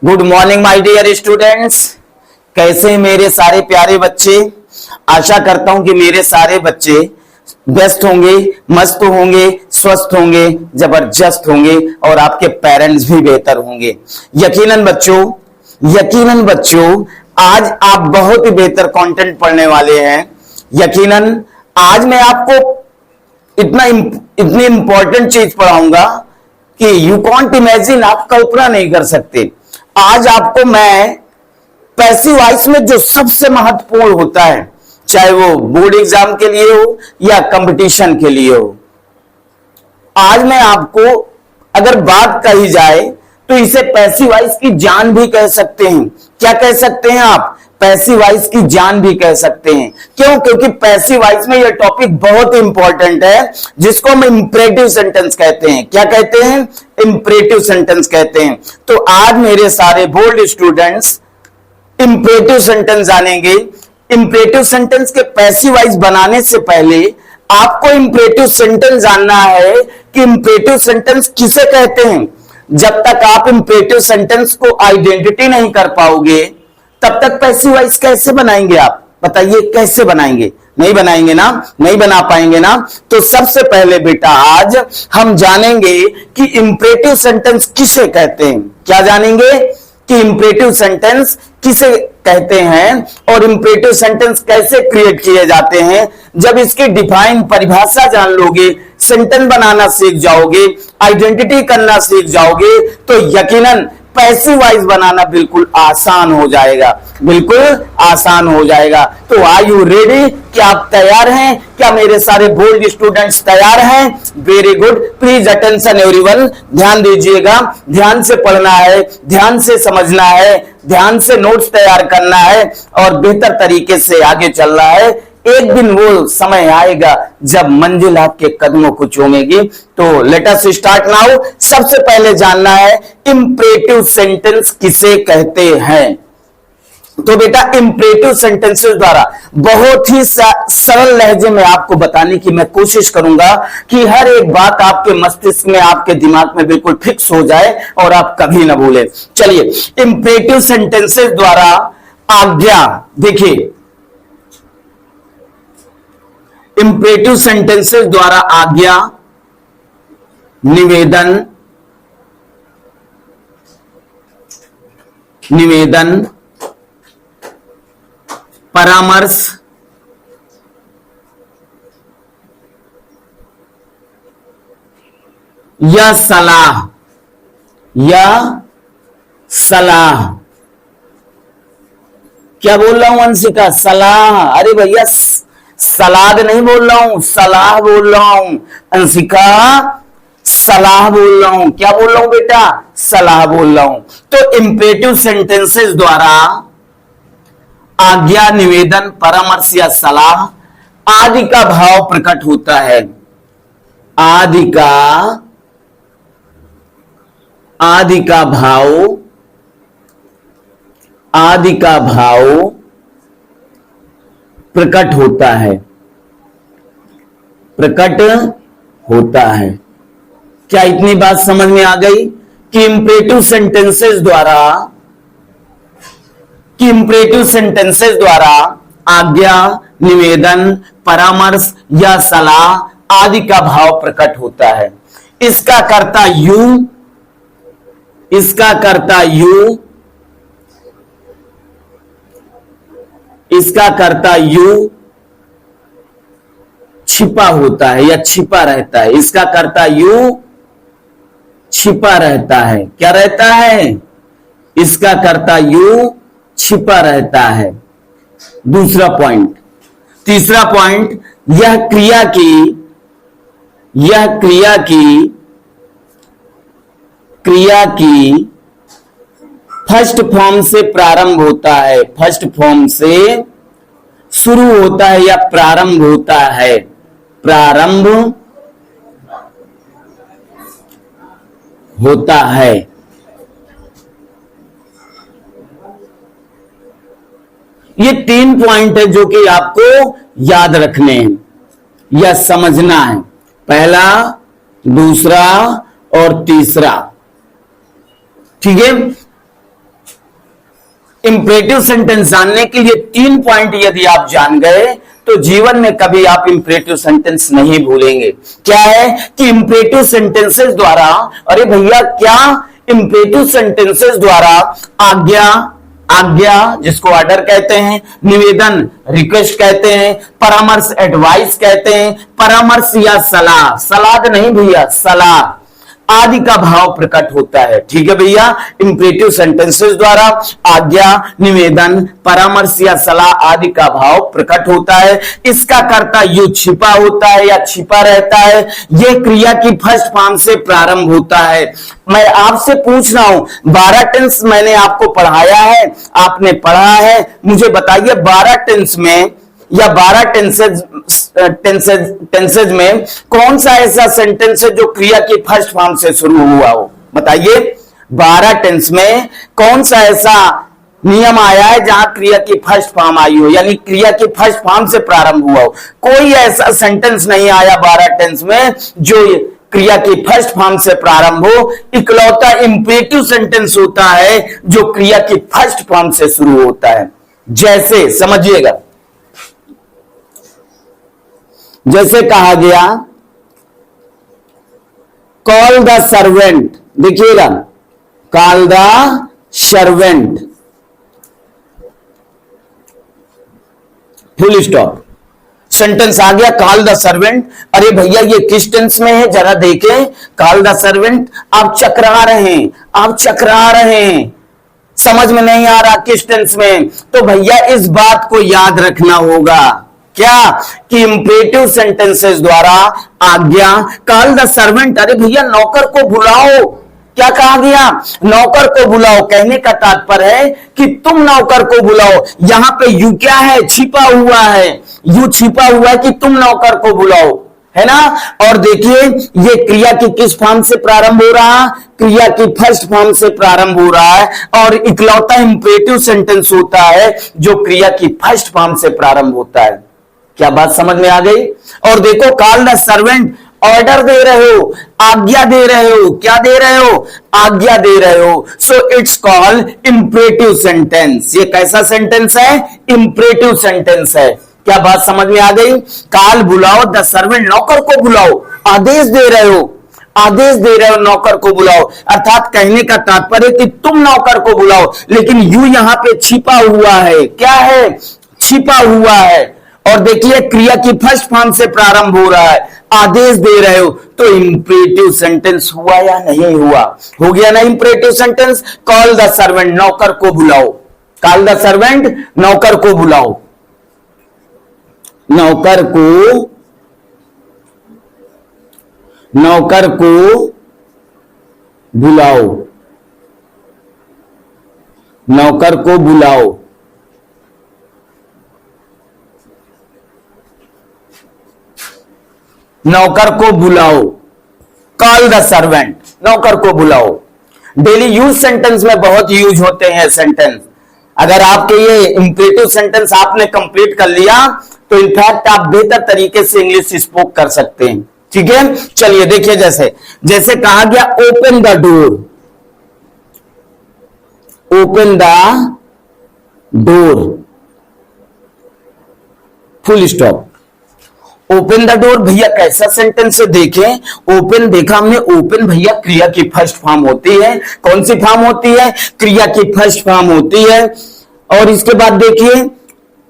Good morning my dear students. कैसे हैं मेरे सारे प्यारे बच्चे। आशा करता हूं कि मेरे सारे बच्चे व्यस्त होंगे, मस्त होंगे, स्वस्थ होंगे, जबरदस्त होंगे और आपके पेरेंट्स भी बेहतर होंगे। यकीनन बच्चों आज आप बहुत ही बेहतर कंटेंट पढ़ने वाले हैं। यकीनन आज मैं आपको इतनी इंपॉर्टेंट चीज पढ़ाऊंगा कि यू कांट इमेजिन, आप कल्पना नहीं कर सकते। आज आपको मैं पैसिव वॉइस में जो सबसे महत्वपूर्ण होता है, चाहे वो बोर्ड एग्जाम के लिए हो या कंपटीशन के लिए हो, आज मैं आपको अगर बात कही जाए तो इसे पैसिव वॉइस की जान भी कह सकते हैं। क्या कह सकते हैं आप? पैसिव वॉइस की जान भी कह सकते हैं। क्यों? क्योंकि पैसिव वॉइस में यह टॉपिक बहुत इंपॉर्टेंट है, जिसको हम इंपरेटिव सेंटेंस कहते हैं। क्या कहते हैं? इंपरेटिव सेंटेंस कहते हैं। तो आज मेरे सारे बोल्ड स्टूडेंट्स इंपरेटिव सेंटेंस जानेंगे। इंपरेटिव सेंटेंस के पैसिव वॉइस बनाने से पहले आपको इंपरेटिव सेंटेंस जानना है कि इंपरेटिव सेंटेंस किसे कहते हैं। जब तक आप इंपरेटिव सेंटेंस को आइडेंटिटी नहीं कर पाओगे, तब तक पैसिव वॉइस कैसे बनाएंगे आप? बताइए कैसे बनाएंगे? नहीं बनाएंगे ना, नहीं बना पाएंगे ना। तो सबसे पहले बेटा आज हम जानेंगे कि इंपरेटिव सेंटेंस किसे कहते हैं। क्या जानेंगे? कि इंपरेटिव सेंटेंस किसे कहते हैं और इंपरेटिव सेंटेंस कैसे क्रिएट किए जाते हैं। जब इसकी डिफाइन परिभाषा जान लोगे, सेंटेंस बनाना सीख जाओगे, आइडेंटिटी करना सीख जाओगे, तो यकीनन पैसिव वॉइस बनाना बिल्कुल आसान हो जाएगा, बिल्कुल आसान हो जाएगा। तो आर यू रेडी? क्या आप तैयार हैं? क्या मेरे सारे बोल्ड स्टूडेंट्स तैयार हैं? Very good. Please attention everyone, ध्यान दीजिएगा। ध्यान से पढ़ना है, ध्यान से समझना है, ध्यान से नोट्स तैयार करना है और बेहतर तरीके से आगे चलना है। एक दिन वो समय आएगा जब मंजिल आपके कदमों को चूमेगी। तो लेट अस स्टार्ट नाउ। सबसे पहले जानना है इंपरेटिव सेंटेंस किसे कहते हैं। तो बेटा इंपरेटिव सेंटेंसेस द्वारा बहुत ही सरल लहजे में आपको बताने की मैं कोशिश करूंगा कि हर एक बात आपके मस्तिष्क में, आपके दिमाग में बिल्कुल फिक्स हो जाए और आप कभी ना भूलें। चलिए, इंपरेटिव सेंटेंसेस द्वारा आज्ञा, देखिए इंपरेटिव सेंटेंसेस द्वारा आज्ञा, निवेदन, परामर्श, या सलाह, क्या बोल रहा हूं अंशिका? सलाह। अरे भैया सलाद नहीं बोल रहा हूं, सलाह बोल रहा हूं। अंशिका सलाह बोल रहा हूं। क्या बोल रहा हूं बेटा? सलाह बोल रहा हूं। तो इंपरेटिव सेंटेंसेस द्वारा आज्ञा, निवेदन, परामर्श या सलाह आदि का भाव प्रकट होता है। आदि का भाव प्रकट होता है। क्या इतनी बात समझ में आ गई कि इंपरेटिव सेंटेंसेस द्वारा आज्ञा, निवेदन, परामर्श या सलाह आदि का भाव प्रकट होता है। इसका कर्ता यू छिपा होता है या छिपा रहता है। इसका कर्ता यू छिपा रहता है। क्या रहता है? इसका कर्ता यू छिपा रहता है। दूसरा पॉइंट। तीसरा पॉइंट, यह क्रिया की फर्स्ट फॉर्म से प्रारंभ होता है। फर्स्ट फॉर्म से शुरू होता है या प्रारंभ होता है। ये 3 पॉइंट है जो कि आपको याद रखने हैं या समझना है। पहला, दूसरा और तीसरा। ठीक है। इंपरेटिव सेंटेंस जानने के लिए 3 पॉइंट यदि आप जान गए तो जीवन में कभी आप इंपरेटिव सेंटेंस नहीं भूलेंगे। क्या है कि इंपरेटिव सेंटेंसेस द्वारा, अरे भैया क्या, इंपरेटिव सेंटेंसेस द्वारा आज्ञा जिसको ऑर्डर कहते हैं, निवेदन रिक्वेस्ट कहते हैं, परामर्श एडवाइस कहते हैं, परामर्श या सलाह, सलाह नहीं भैया, सलाह आदि का भाव प्रकट होता है। ठीक है भैया, इंपरेटिव सेंटेंसेस द्वारा आज्ञा, निवेदन, परामर्श या सलाह आदि का भाव प्रकट होता है। इसका कर्ता यू छिपा होता है या छिपा रहता है। यह क्रिया की फर्स्ट फॉर्म से प्रारंभ होता है। मैं आपसे पूछ रहा हूं, 12 टेंस मैंने आपको पढ़ाया है, आपने पढ़ा है, मुझे बताइए 12 टेंस में या 12 टेंसेज में कौन सा ऐसा सेंटेंस है जो क्रिया की फर्स्ट फॉर्म से शुरू हुआ हो? बताइए 12 टेंस में कौन सा ऐसा नियम आया है जहां क्रिया की फर्स्ट फॉर्म आई हो, यानी क्रिया की फर्स्ट फॉर्म से प्रारंभ हुआ हो? कोई ऐसा सेंटेंस नहीं आया 12 टेंस में जो क्रिया की फर्स्ट फॉर्म से प्रारंभ हो। इकलौता इंपरेटिव सेंटेंस होता है जो क्रिया की फर्स्ट फॉर्म से शुरू होता है। जैसे समझिएगा, जैसे कहा गया कॉल द सर्वेंट, देखिएगा call the servant, full stop, sentence आ गया कॉल द सर्वेंट। अरे भैया ये किस टेंस में है जरा देखें, कॉल द सर्वेंट, आप चकरा रहे हैं, आप चकरा रहे हैं, समझ में नहीं आ रहा किस टेंस में, तो भैया इस बात को याद रखना होगा क्या कि इंपरेटिव सेंटेंसेस द्वारा आज्ञा, कॉल द सर्वेंट, अरे भैया नौकर को बुलाओ, क्या कहा गया, नौकर को बुलाओ, कहने का तात्पर्य है कि तुम नौकर को बुलाओ। यहां पे यू क्या है, छिपा हुआ है, यू छिपा हुआ है कि तुम नौकर को बुलाओ, है ना। और देखिए ये क्रिया की किस फॉर्म से प्रारंभ हो रहा, क्रिया की फर्स्ट फॉर्म से प्रारंभ हो रहा है, और इकलौता इंपरेटिव सेंटेंस होता है जो क्रिया की फर्स्ट फॉर्म से प्रारंभ होता है। क्या बात समझ में आ गई? और देखो कॉल द सर्वेंट, ऑर्डर दे रहे हो, आज्ञा दे रहे हो, क्या दे रहे हो, आज्ञा दे रहे हो। So it's called imperative sentence. ये कैसा सेंटेंस है, इंपरेटिव सेंटेंस है। क्या बात समझ में आ गई? कॉल बुलाओ द सर्वेंट, नौकर को बुलाओ, आदेश दे रहे हो, आदेश दे रहे हो नौकर को बुलाओ, अर्थात कहने का तात्पर्य कि तुम नौकर को बुलाओ, लेकिन यू यहां पे छिपा हुआ है, क्या है, छिपा हुआ है। और देखिए क्रिया की फर्स्ट फॉर्म से प्रारंभ हो रहा है, आदेश दे रहे हो, तो इंपरेटिव सेंटेंस हुआ या नहीं हुआ, हो गया ना imperative sentence. Call the servant, नौकर को बुलाओ, कॉल द सर्वेंट, नौकर को बुलाओ, नौकर को, नौकर को बुलाओ, नौकर को बुलाओ, नौकर को बुलाओ, कॉल द सर्वेंट, नौकर को बुलाओ। डेली यूज सेंटेंस में बहुत यूज होते हैं सेंटेंस। अगर आपके ये इंपरेटिव सेंटेंस आपने कंप्लीट कर लिया तो इनफैक्ट आप बेहतर तरीके से इंग्लिश स्पोक कर सकते हैं। ठीक है, चलिए देखिए, जैसे जैसे कहा गया open the door, open the door, full stop. Open the door भैया कैसा सेंटेंस है, देखें ओपन, देखा हमने, ओपन भैया क्रिया की फर्स्ट फॉर्म होती है। कौन सी फॉर्म होती है, क्रिया की फर्स्ट फॉर्म होती है। और इसके बाद देखिए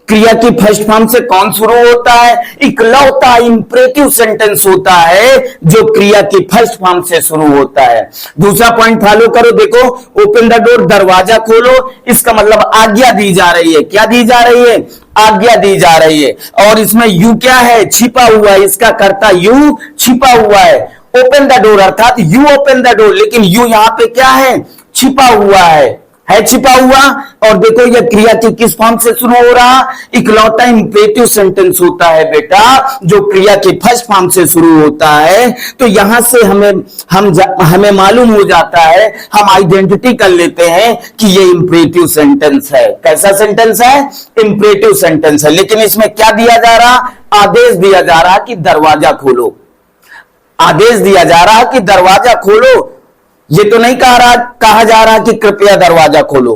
क्रिया की फर्स्ट फॉर्म से कौन शुरू होता है, इकलौता इंपरेटिव सेंटेंस होता है जो क्रिया की फर्स्ट फॉर्म से शुरू होता है। दूसरा पॉइंट फॉलो करो, देखो ओपन द डोर, दरवाजा खोलो, इसका मतलब आज्ञा दी जा रही है, क्या दी जा रही है, आज्ञा दी जा रही है। और इसमें यू क्या है, छिपा हुआ है, इसका कर्ता यू छिपा हुआ है। ओपन द डोर अर्थात यू ओपन द डोर, लेकिन यू यहां पे क्या है, छिपा हुआ है छिपा हुआ। और देखो ये क्रिया की किस फॉर्म से शुरू हो रहा, इकलौता इंपरेटिव सेंटेंस होता है बेटा जो क्रिया की फर्स्ट फॉर्म से शुरू होता है। तो यहां से हमें मालूम हो जाता है, हम आइडेंटिटी कर लेते हैं कि ये इंपरेटिव सेंटेंस है। कैसा सेंटेंस है, इंपरेटिव सेंटेंस है। लेकिन इसमें क्या दिया जा रहा, आदेश दिया जा रहा कि दरवाजा खोलो, आदेश दिया जा रहा कि दरवाजा खोलो। ये तो नहीं कहा जा रहा कि कृपया दरवाजा खोलो,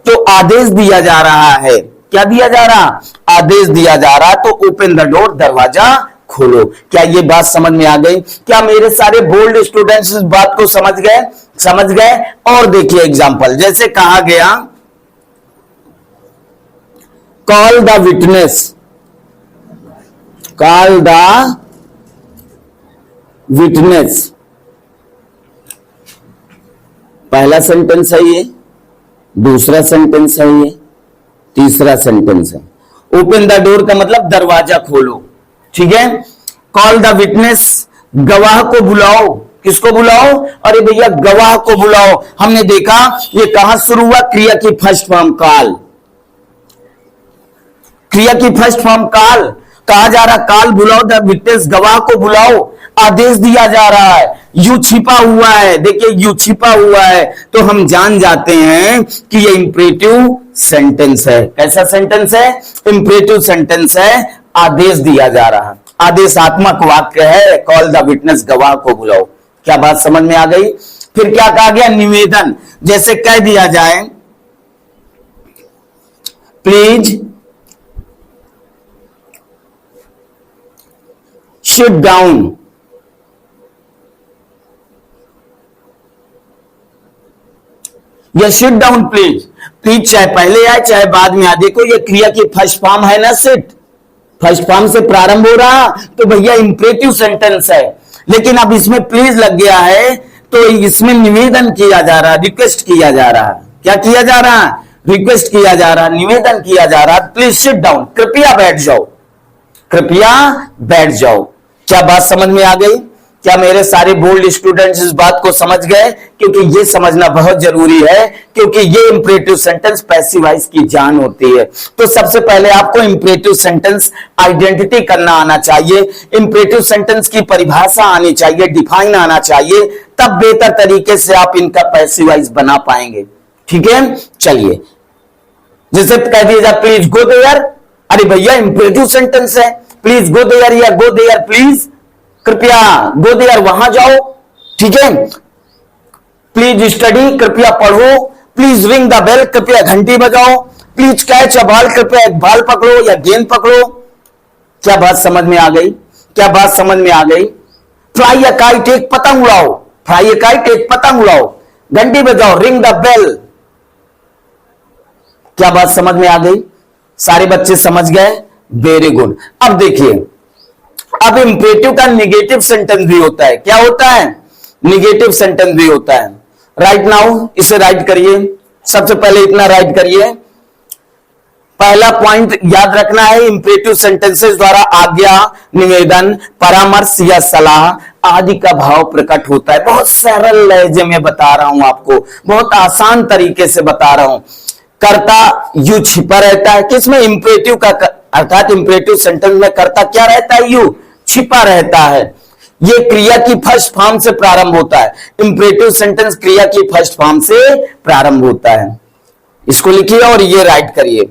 तो आदेश दिया जा रहा है। क्या दिया जा रहा? आदेश दिया जा रहा। तो ओपन द डोर, दरवाजा खोलो। क्या ये बात समझ में आ गई? क्या मेरे सारे बोल्ड स्टूडेंट्स इस बात को समझ गए? समझ गए। और देखिए एग्जांपल, जैसे कहा गया call the witness, call the witness, पहला सेंटेंस है ये, दूसरा सेंटेंस है ये, तीसरा सेंटेंस है। ओपन द डोर का मतलब दरवाजा खोलो, ठीक है। कॉल द विटनेस, गवाह को बुलाओ। किसको बुलाओ? अरे भैया गवाह को बुलाओ। हमने देखा ये कहां शुरू हुआ? क्रिया की फर्स्ट फॉर्म कॉल, क्रिया की फर्स्ट फॉर्म कॉल। कहा जा रहा कॉल, बुलाओ द विटनेस, गवाह को बुलाओ। आदेश दिया जा रहा है, यू छिपा हुआ है। देखिए यू छिपा हुआ है तो हम जान जाते हैं कि ये इंपरेटिव सेंटेंस है। कैसा सेंटेंस है? इंपरेटिव सेंटेंस है। आदेश दिया जा रहा है, आदेशात्मक वाक्य है। कॉल द विटनेस, गवाह को बुलाओ। क्या बात समझ में आ गई? फिर क्या कहा गया? निवेदन। जैसे कह दिया जाए प्लीज सिट डाउन, या सिट डाउन प्लीज। प्लीज चाहे पहले आए चाहे बाद में आए, देखो ये क्रिया की फर्स्ट फॉर्म है ना, सिट, फर्स्ट फॉर्म से प्रारंभ हो रहा तो भैया इंपरेटिव सेंटेंस है। लेकिन अब इसमें प्लीज लग गया है तो इसमें निवेदन किया जा रहा, रिक्वेस्ट किया जा रहा। क्या किया जा रहा? रिक्वेस्ट किया जा रहा, निवेदन किया जा रहा। प्लीज सिट डाउन, कृपया बैठ जाओ, कृपया बैठ जाओ। क्या बात समझ में आ गई? क्या मेरे सारे बोल्ड स्टूडेंट्स इस बात को समझ गए? क्योंकि ये समझना बहुत जरूरी है, क्योंकि ये इंपरेटिव सेंटेंस पैसिव वॉइस की जान होती है। तो सबसे पहले आपको इंपरेटिव सेंटेंस आइडेंटिटी करना आना चाहिए, इंपरेटिव सेंटेंस की परिभाषा आनी चाहिए, डिफाइन आना चाहिए, तब बेहतर तरीके से आप इनका पैसिव वॉइस बना पाएंगे। ठीक है, चलिए जैसे कह दिया जाए प्लीज गो देयर, अरे भैया इंपरेटिव सेंटेंस है, प्लीज गो देयर या गो देयर प्लीज, कृपया गो देयर वहां जाओ। ठीक है, प्लीज स्टडी, कृपया पढ़ो, प्लीज रिंग द बेल, कृपया घंटी बजाओ, प्लीज कैच अ बॉल, कृपया एक बॉल पकड़ो या गेंद पकड़ो। क्या बात समझ में आ गई? क्या बात समझ में आ गई? फ्लाई अ काइट, एक पतंग उड़ाओ, फ्लाई अ काइट, एक पतंग उड़ाओ, घंटी बजाओ, रिंग द बेल। क्या बात समझ में आ गई? सारे बच्चे समझ गए? Very good. अब देखिए, अब इंपरेटिव का निगेटिव सेंटेंस भी होता है। क्या होता है? निगेटिव सेंटेंस भी होता है। राइट नाउ इसे राइट करिए, सबसे पहले इतना राइट करिए। पहला पॉइंट याद रखना है, इंपरेटिव सेंटेंसेस द्वारा आज्ञा, निवेदन, परामर्श या सलाह आदि का भाव प्रकट होता है। बहुत सरल लहजे में बता रहा हूं आपको, बहुत आसान तरीके से बता रहा हूं। कर्ता यू छिपा रहता है, किसमें? इंपरेटिव का, अर्थात इंपरेटिव सेंटेंस में कर्ता क्या रहता है? यू छिपा रहता है। ये क्रिया की फर्स्ट फॉर्म से प्रारंभ होता है। इंपरेटिव सेंटेंस क्रिया की फर्स्ट फॉर्म से प्रारंभ होता है। इसको लिखिए और ये राइट करिए,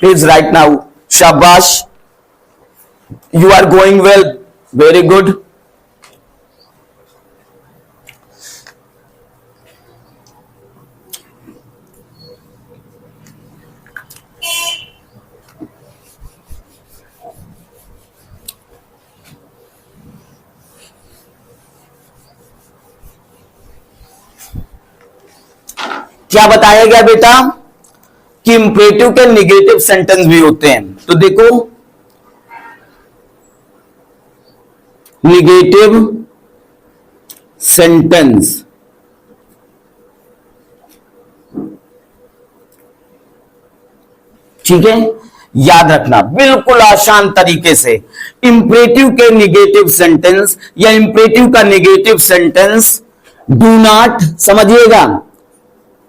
प्लीज राइट नाउ। शाबाश, you are going well, very good. क्या बताया गया बेटा कि इंपरेटिव के निगेटिव सेंटेंस भी होते हैं। तो देखो, निगेटिव सेंटेंस, ठीक है, याद रखना बिल्कुल आसान तरीके से। इंपरेटिव के निगेटिव सेंटेंस या इंपरेटिव का निगेटिव सेंटेंस डू नॉट, समझिएगा,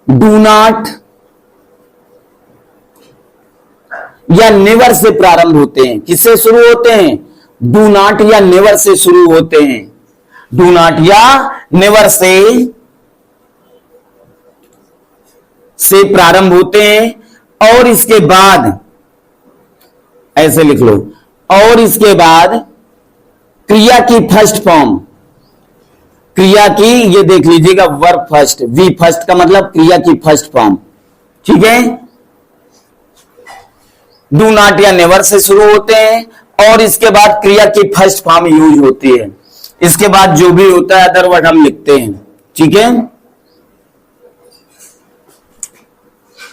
डू नॉट या नेवर से प्रारंभ होते हैं। किससे शुरू होते हैं? डू नॉट या नेवर से शुरू होते हैं। डू नॉट या नेवर से प्रारंभ होते हैं। और इसके बाद ऐसे लिख लो, और इसके बाद क्रिया की फर्स्ट फॉर्म, क्रिया की, ये देख लीजिएगा, वर्ब फर्स्ट, वी फर्स्ट का मतलब क्रिया की फर्स्ट फॉर्म। ठीक है, डू नॉट या नेवर से शुरू होते हैं और इसके बाद क्रिया की फर्स्ट फॉर्म यूज होती है। इसके बाद जो भी होता है अदर वर्ड हम लिखते हैं। ठीक है,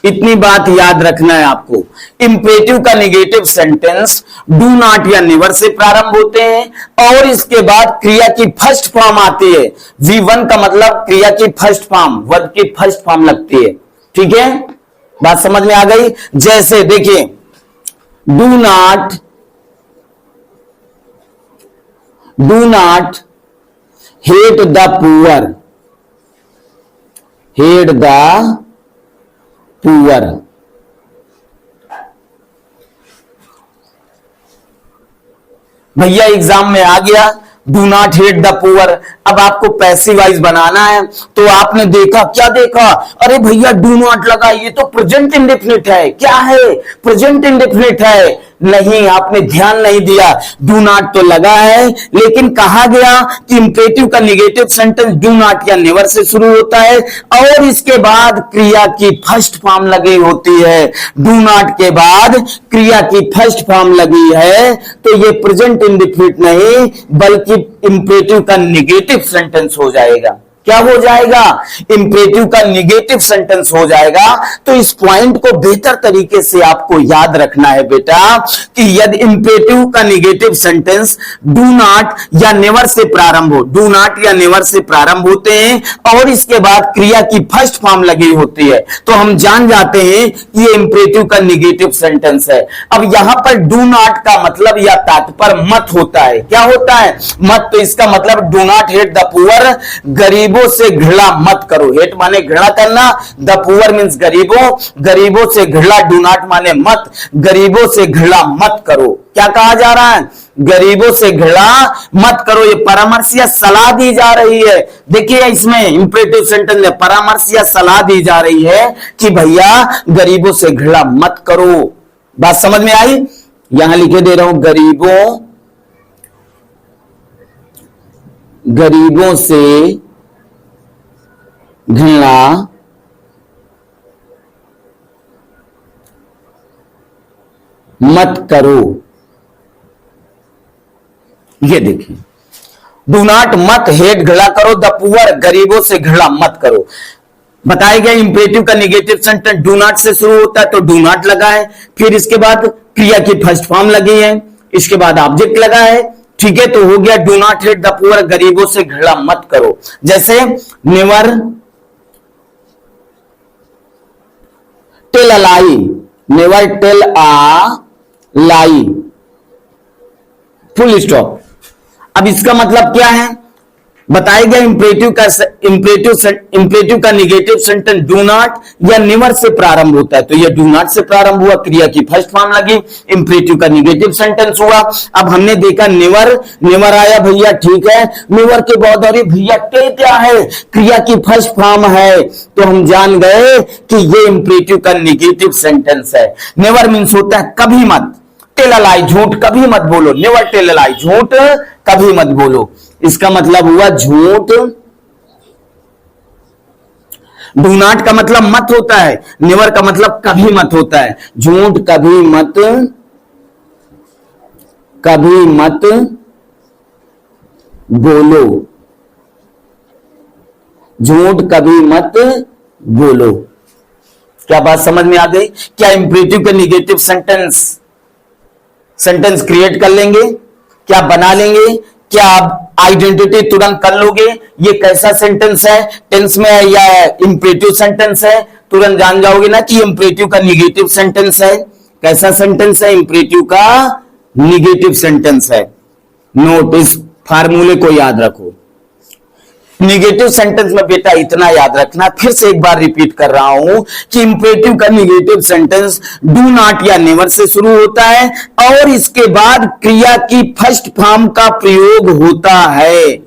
इतनी बात याद रखना है आपको। इंपेरेटिव का नेगेटिव सेंटेंस डू नॉट या नेवर से प्रारंभ होते हैं और इसके बाद क्रिया की फर्स्ट फॉर्म आती है। V1 का मतलब क्रिया की फर्स्ट फॉर्म, वर्ब की फर्स्ट फॉर्म लगती है। ठीक है, बात समझ में आ गई। जैसे देखिए, do not hate the poor, hate the poor. भैया एग्जाम में आ गया do not hate the poor. अब आपको पैसिव वॉइस बनाना है तो आपने देखा, क्या देखा, अरे भैया डू नॉट लगा, ये तो प्रेजेंट इंडेफिनिट है। क्या है, प्रेजेंट इंडेफिनिट है। नहीं, आपने ध्यान नहीं दिया। डू नॉट तो लगा है लेकिन कहा गया कि इंपेरेटिव का नेगेटिव सेंटेंस डू नॉट या नेवर से शुरू होता है और इसके बाद क्रिया की फर्स्ट फॉर्म लगी होती है। डू नॉट के बाद क्रिया की फर्स्ट फॉर्म लगी है तो ये प्रेजेंट इंडेफिनिट नहीं बल्कि इंपेरेटिव का नेगेटिव सेंटेंस हो जाएगा। क्या हो जाएगा, इंपेरेटिव का नेगेटिव सेंटेंस हो जाएगा। तो इस पॉइंट को बेहतर तरीके से आपको याद रखना है बेटा कि यदि इंपेरेटिव का नेगेटिव सेंटेंस डू नॉट या नेवर से प्रारंभ हो, डू नॉट या नेवर से प्रारंभ होते हैं और इसके बाद क्रिया की फर्स्ट फॉर्म लगी होती है तो हम जान जाते हैं कि ये इंपेरेटिव का नेगेटिव सेंटेंस है। अब यहां पर डू नॉट का मतलब या तात्पर्य मत होता है। क्या होता है, मत। तो इसका मतलब do not hate the poor, गरीबों से घृणा मत करो। हेट माने घृणा करना, द पुअर मींस गरीबों, गरीबों से घृणा, डू नॉट माने मत, गरीबों से घृणा मत करो। क्या कहा जा रहा है, गरीबों से घृणा मत करो। ये परामर्श या सलाह दी जा रही है। देखिए इसमें इंपेरेटिव सेंटेंस में परामर्श या सलाह दी जा रही है कि भैया गरीबों से घृणा मत करो। बात समझ में आई। यहां लिखे दे रहा हूं, गरीबों से घृणा मत करो। ये देखिए, डू नॉट मत हेट घृणा करो, द पुअर गरीबों से घृणा मत करो। बताया गया इंपेरेटिव का नेगेटिव सेंटेंस डू नॉट से शुरू होता है तो डू नॉट लगा है, फिर इसके बाद क्रिया की फर्स्ट फॉर्म लगी है, इसके बाद ऑब्जेक्ट लगा है। ठीक है, तो हो गया do not hate the poor, गरीबों से घृणा मत करो। जैसे never tell a lie, never tell a lie, full stop. अब इसका मतलब क्या है, बताया गया इंपेरेटिव का नेगेटिव सेंटेंस डू नॉट या नेवर से प्रारंभ होता है तो यह डू नॉट से प्रारंभ हुआ, क्रिया की फर्स्ट फॉर्म लगी, इंपेरेटिव का नेगेटिव सेंटेंस हुआ। अब हमने देखा नेवर, नेवर आया भैया, ठीक है। नेवर के बाद अरे भैया टेल क्या है, क्रिया की फर्स्ट फॉर्म है तो हम जान गए कि ये इंपेरेटिव का नेगेटिव सेंटेंस है। नेवर मीन्स होता है कभी मत, टेल अ लाई झूठ कभी मत बोलो, नेवर टेल अ लाई झूठ कभी मत बोलो। इसका मतलब हुआ झूठ। डू नॉट का मतलब मत होता है, नेवर का मतलब कभी मत होता है। झूठ कभी मत बोलो, झूठ कभी मत बोलो। क्या बात समझ में आ गई। क्या इंपेरेटिव का नेगेटिव सेंटेंस क्रिएट कर लेंगे, क्या बना लेंगे, क्या आप आइडेंटिटी तुरंत कर लोगे ये कैसा सेंटेंस है, टेंस में है या इंपेरेटिव सेंटेंस है, तुरंत जान जाओगे ना कि इंपेरेटिव का नेगेटिव सेंटेंस है। कैसा सेंटेंस है, इंपेरेटिव का नेगेटिव सेंटेंस है। नोट, इस फार्मूले को याद रखो। नेगेटिव सेंटेंस में बेटा इतना याद रखना, फिर से एक बार रिपीट कर रहा हूं कि इंपेरेटिव का नेगेटिव सेंटेंस डू नॉट या नेवर से शुरू होता है और इसके बाद क्रिया की फर्स्ट फॉर्म का प्रयोग होता है।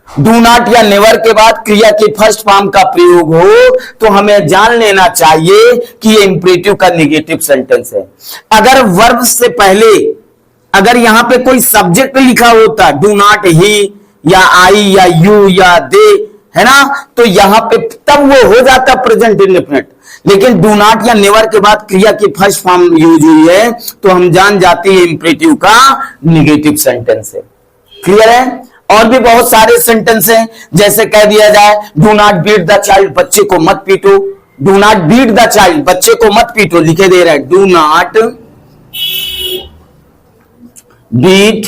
डू नॉट या नेवर के बाद क्रिया की फर्स्ट फॉर्म का प्रयोग हो तो हमें जान लेना चाहिए कि ये इंपेरेटिव का नेगेटिव सेंटेंस है। अगर वर्ब से पहले अगर यहां पे कोई सब्जेक्ट लिखा होता, डू नॉट ही या आई या यू या दे, है ना, तो यहां पे तब वो हो जाता प्रेजेंट इंडेफिनिट। लेकिन डू नॉट या नेवर के बाद क्रिया की फर्स्ट फॉर्म यूज हुई है तो हम जान जाते हैं इंपरेटिव का निगेटिव सेंटेंस है। क्लियर है? और भी बहुत सारे सेंटेंस हैं, जैसे कह दिया जाए do not beat the child, बच्चे को मत पीटो। Do not beat the child, बच्चे को मत पीटो, लिखे दे रहा है do not beat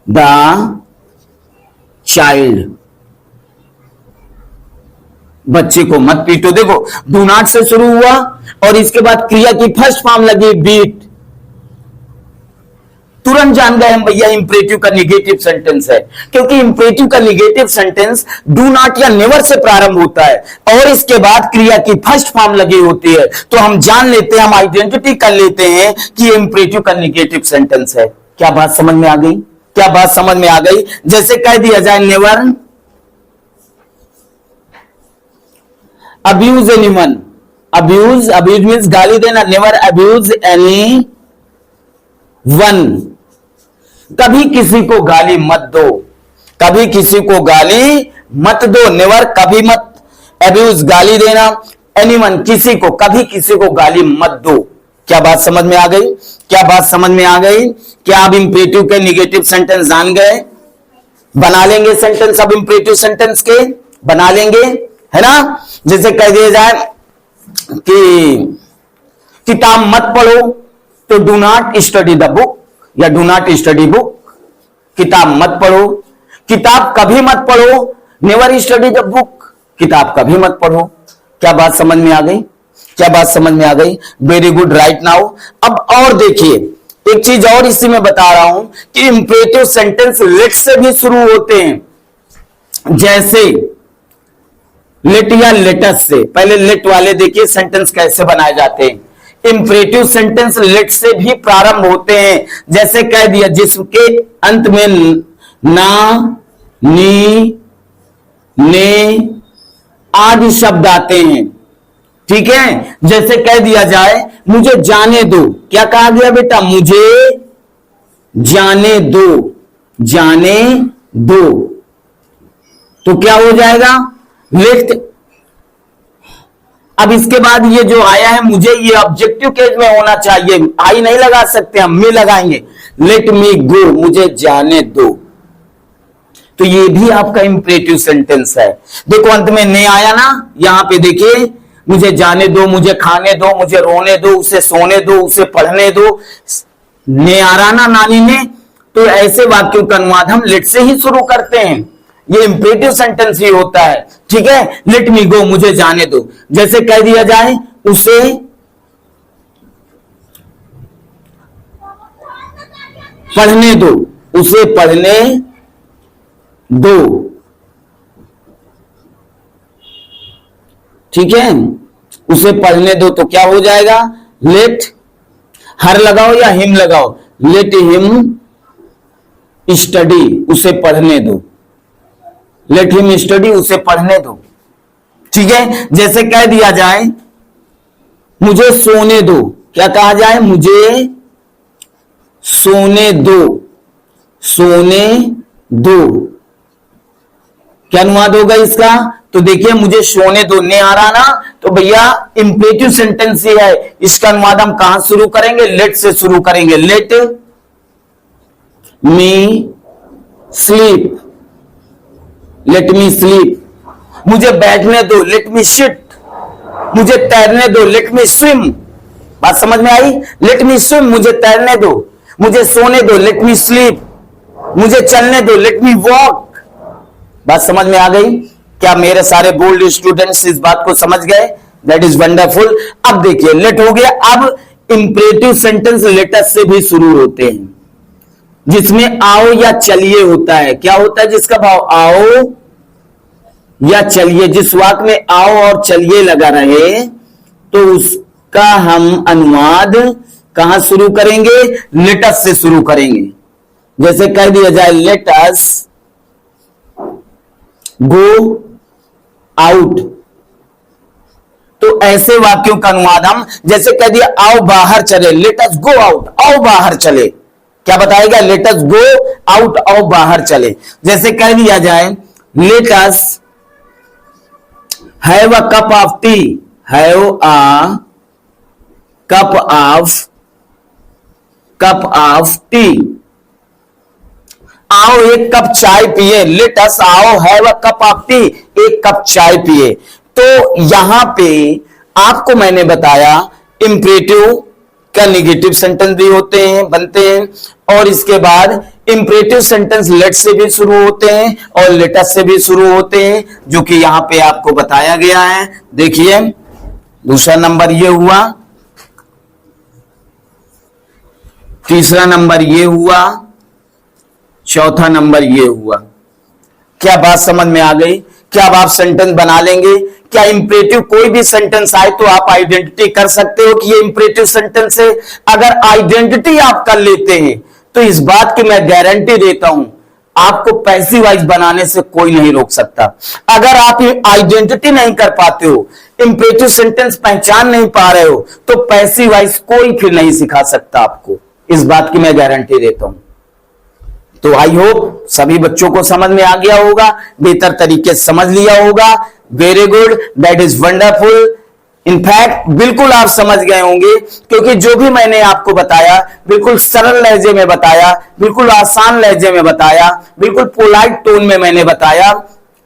the child, बच्चे को मत पीटो। देखो डू नॉट से शुरू हुआ और इसके बाद क्रिया की फर्स्ट फॉर्म लगी बीट, तुरंत जान गए हम भैया इंपरेटिव का निगेटिव सेंटेंस है, क्योंकि इंपरेटिव का निगेटिव सेंटेंस डू नॉट या नेवर से प्रारंभ होता है और इसके बाद क्रिया की फर्स्ट फॉर्म लगी होती है, तो हम जान लेते हैं, हम आइडेंटिटी कर लेते हैं कि इंपरेटिव का निगेटिव सेंटेंस है। क्या बात समझ में आ गई? क्या बात समझ में आ गई? जैसे कह दिया जाए never abuse anyone, abuse means गाली देना, नेवर अब्यूज एनी वन, कभी किसी को गाली मत दो, कभी किसी को गाली मत दो, नेवर कभी मत, अब्यूज गाली देना, एनीवन किसी को, कभी किसी को गाली मत दो। क्या बात समझ में आ गई? क्या बात समझ में आ गई? क्या आप इंपरेटिव के निगेटिव सेंटेंस जान गए? बना लेंगे सेंटेंस, अब इंपरेटिव सेंटेंस के बना लेंगे, है ना। जैसे कह दिया जाए कि किताब मत पढ़ो तो do not study the book या डू नॉट स्टडी बुक, किताब मत पढ़ो। किताब कभी मत पढ़ो, नेवर स्टडी द बुक, किताब कभी मत पढ़ो। क्या बात समझ में आ गई? क्या बात समझ में आ गई? Very good, right now. अब और देखिए एक चीज और इसी में बता रहा हूं कि इंपरेटिव सेंटेंस लेट से भी शुरू होते हैं, जैसे लेट या लेटस से। पहले लेट वाले देखिए सेंटेंस कैसे बनाए जाते हैं। इंपरेटिव सेंटेंस लेट से भी प्रारंभ होते हैं, जैसे कह दिया जिसके अंत में ना, नी, ने आदि शब्द आते हैं, ठीक है। जैसे कह दिया जाए मुझे जाने दो, क्या कहा गया बेटा? मुझे जाने दो, जाने दो, तो क्या हो जाएगा? लेट। अब इसके बाद ये जो आया है मुझे, ये ऑब्जेक्टिव केस में होना चाहिए, आई नहीं लगा सकते हम, मी लगाएंगे। लेट मी गो, मुझे जाने दो, तो ये भी आपका इंपरेटिव सेंटेंस है। देखो अंत में ने आया ना, यहां पे देखिए मुझे जाने दो, मुझे खाने दो, मुझे रोने दो, उसे सोने दो, उसे पढ़ने दो, ने आ रहा ना नानी ने, तो ऐसे वाक्यों का अनुवाद हम लेट से ही शुरू करते हैं, ये इंपरेटिव सेंटेंस ही होता है, ठीक है। लेट मी गो, मुझे जाने दो। जैसे कह दिया जाए उसे पढ़ने दो, उसे पढ़ने दो, ठीक है, उसे पढ़ने दो, तो क्या हो जाएगा? लेट, हर लगाओ या हिम लगाओ, लेट हिम स्टडी, उसे पढ़ने दो, लेट हिम स्टडी, उसे पढ़ने दो, ठीक है। जैसे कह दिया जाए मुझे सोने दो, क्या कहा जाए? मुझे सोने दो, सोने दो, क्या अनुवाद होगा इसका? तो देखिए मुझे सोने दो, ने आ रहा ना, तो भैया इंपरेटिव सेंटेंस ही है, इसका अनुवाद हम कहां शुरू करेंगे? लेट से शुरू करेंगे। Let me sleep, let me sleep, मुझे बैठने दो, लेट मी सिट, मुझे तैरने दो, लेट मी स्विम। बात समझ में आई? लेट मी स्विम, मुझे तैरने दो, मुझे सोने दो, लेट मी स्लीप, मुझे चलने दो, लेट मी वॉक। बात समझ में आ गई? क्या मेरे सारे बोल्ड स्टूडेंट्स इस बात को समझ गए? That is wonderful. अब देखिए लेट हो गया, अब इंपरेटिव सेंटेंस लेटस से भी शुरू होते हैं, जिसमें आओ या चलिए होता है। क्या होता है जिसका भाव? आओ या चलिए। जिस वाक्य में आओ और चलिए लगा रहे तो उसका हम अनुवाद कहां शुरू करेंगे? लेटस से शुरू करेंगे। जैसे कह दिया जाए लेट अस गो आउट, तो ऐसे वाक्यों का अनुवाद हम, जैसे कह दिया आओ बाहर चले, लेट अस गो आउट, आओ बाहर चले, क्या बताएगा? लेट अस गो आउट, आओ बाहर चले। जैसे कह दिया जाए let us have a cup of T, have a cup of T, आओ एक कप चाय पिए, लेट अस आओ have a cup of T, एक कप चाय पिए। तो यहां पे आपको मैंने बताया इंपरेटिव का नेगेटिव सेंटेंस भी होते हैं, बनते हैं, और इसके बाद इंपरेटिव सेंटेंस लेट से भी शुरू होते हैं और लेटस से भी शुरू होते हैं, जो कि यहां पे आपको बताया गया है। देखिए दूसरा नंबर ये हुआ, तीसरा नंबर ये हुआ, चौथा नंबर ये हुआ। क्या बात समझ में आ गई? क्या अब आप सेंटेंस बना लेंगे? क्या इंपरेटिव कोई भी सेंटेंस आए तो आप आइडेंटिटी कर सकते हो कि ये इंपरेटिव सेंटेंस है? अगर आइडेंटिटी आप कर लेते हैं तो इस बात की मैं गारंटी देता हूं आपको पैसिव वॉइस बनाने से कोई नहीं रोक सकता। अगर आप ये आइडेंटिटी नहीं कर पाते हो, इंपरेटिव सेंटेंस पहचान नहीं पा रहे हो, तो पैसिव वॉइस कोई फिर नहीं सिखा सकता आपको, इस बात की मैं गारंटी देता हूं। तो आई होप सभी बच्चों को समझ में आ गया होगा, बेहतर तरीके से समझ लिया होगा। Very good, that is wonderful. In fact बिल्कुल आप समझ गए होंगे, क्योंकि जो भी मैंने आपको बताया बिल्कुल सरल लहजे में बताया, बिल्कुल आसान लहजे में बताया, बिल्कुल पोलाइट टोन में मैंने बताया।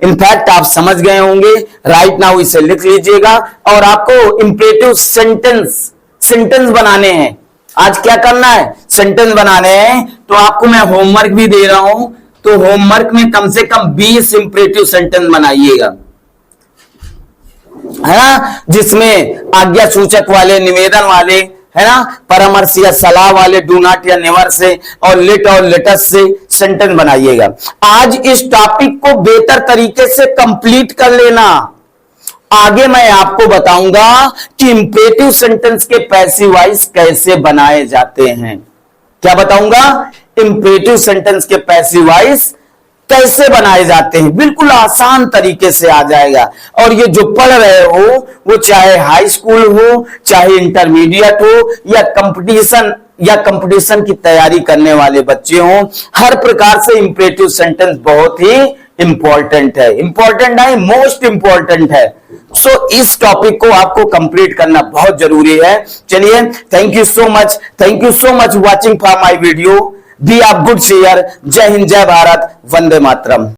इनफैक्ट आप समझ गए होंगे। राइट नाउ इसे लिख लीजिएगा, और आपको इंपरेटिव सेंटेंस बनाने हैं। आज क्या करना है? सेंटेंस बनाने हैं। तो आपको मैं होमवर्क भी दे रहा हूं, तो होमवर्क में कम से कम 20 इंपरेटिव सेंटेंस बनाइएगा, है ना, जिसमें आज्ञा सूचक वाले, निवेदन वाले, है ना, परामर्श या सलाह वाले, डू नॉट या नेवर से, और लेट और लेटस से सेंटेंस बनाइएगा। आज इस टॉपिक को बेहतर तरीके से कंप्लीट कर लेना। आगे मैं आपको बताऊंगा कि इंपरेटिव सेंटेंस के पैसिव वॉइस कैसे बनाए जाते हैं। क्या बताऊंगा? इंपरेटिव सेंटेंस के पैसिव वॉइस कैसे बनाए जाते हैं, बिल्कुल आसान तरीके से आ जाएगा। और ये जो पढ़ रहे हो, वो चाहे हाई स्कूल हो, चाहे इंटरमीडिएट हो, या कंपटीशन की तैयारी करने वाले बच्चे हो, हर प्रकार से इंपरेटिव सेंटेंस बहुत ही इंपॉर्टेंट है। इंपॉर्टेंट है, मोस्ट इंपॉर्टेंट है। सो इस टॉपिक को आपको कंप्लीट करना बहुत जरूरी है। चलिए, thank you so much watching for my video. Be a good share. जय हिंद, जय भारत, वंदे मातरम।